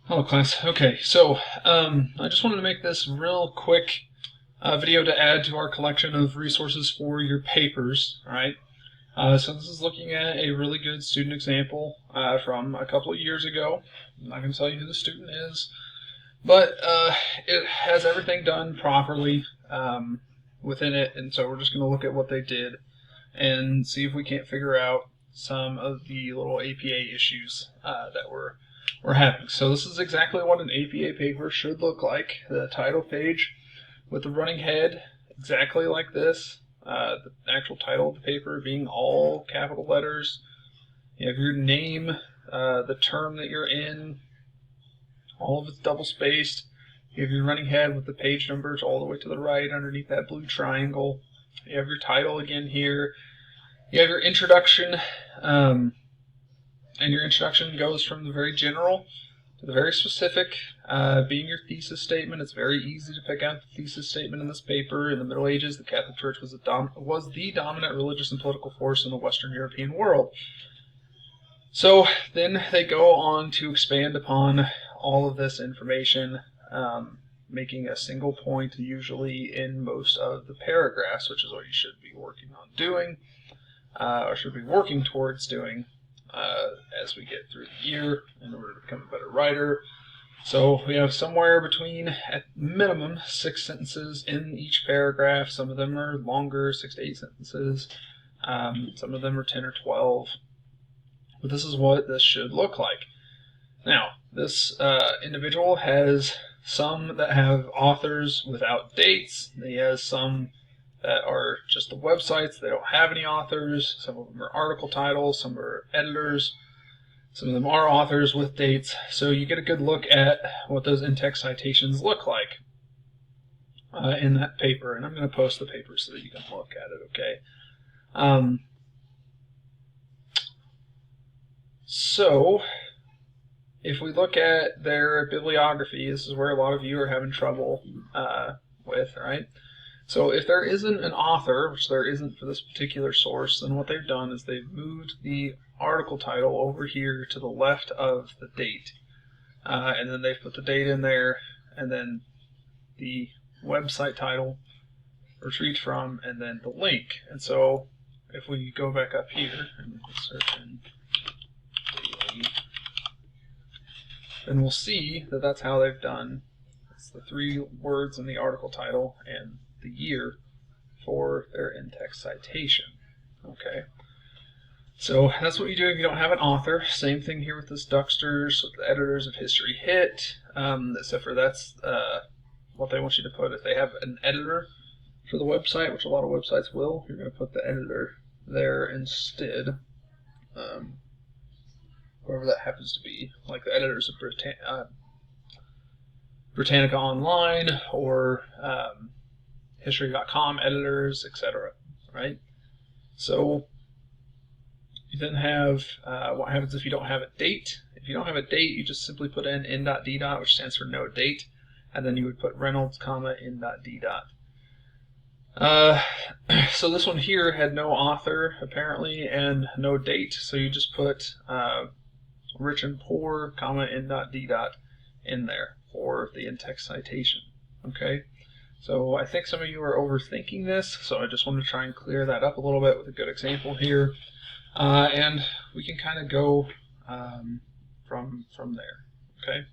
Hello class. Okay, so I just wanted to make this real quick video to add to our collection of resources for your papers. All right. So this is looking at a really good student example from a couple of years ago. I'm not going to tell you who the student is, but it has everything done properly within it, and so we're just going to look at what they did and see if we can't figure out some of the little APA issues that we're having. So this is exactly what an APA paper should look like. The title page with the running head, exactly like this. The actual title of the paper being all capital letters. You have your name, the term that you're in, all of it's double spaced. You have your running head with the page numbers all the way to the right underneath that blue triangle. You have your title again here. You have your introduction, and your introduction goes from the very general to the very specific, being your thesis statement. It's very easy to pick out the thesis statement in this paper. In the Middle Ages, the Catholic Church was the dominant religious and political force in the Western European world. So then they go on to expand upon all of this information, making a single point usually in most of the paragraphs, which is what you should be working on doing, or should be working towards doing as we get through the year in order to become a better writer. So we have somewhere between, at minimum, 6 sentences in each paragraph. Some of them are longer, 6 to 8 sentences. Some of them are 10 or 12. But this is what this should look like. Now, this individual has some that have authors without dates. He has some that are just the websites. They don't have any authors. Some of them are article titles. Some are editors. Some of them are authors with dates. So you get a good look at what those in-text citations look like in that paper. And I'm going to post the paper so that you can look at it, okay? So if we look at their bibliography, this is where a lot of you are having trouble with, right? So if there isn't an author, which there isn't for this particular source, then what they've done is they've moved the article title over here to the left of the date. And then they've put the date in there, and then the website title, retrieved from, and then the link. And so if we go back up here and search in daily, then we'll see that that's how they've done. It's the 3 words in the article title and the year for their in-text citation. Okay, so that's what you do if you don't have an author. Same thing here with this Ducksters, with the editors of History Hit, except for that's what they want you to put. If they have an editor for the website, which a lot of websites will, you're going to put the editor there instead. Whoever that happens to be, like the editors of Britannica Online or History.com editors, etc. Right? So you then have what happens if you don't have a date. If you don't have a date, you just simply put in n.d. which stands for no date, and then you would put Reynolds, n.d. So this one here had no author apparently and no date, so you just put rich and poor, n.d. in there for the in-text citation. Okay, so I think some of you are overthinking this, so I just want to try and clear that up a little bit with a good example here, and we can kind of go from there. Okay,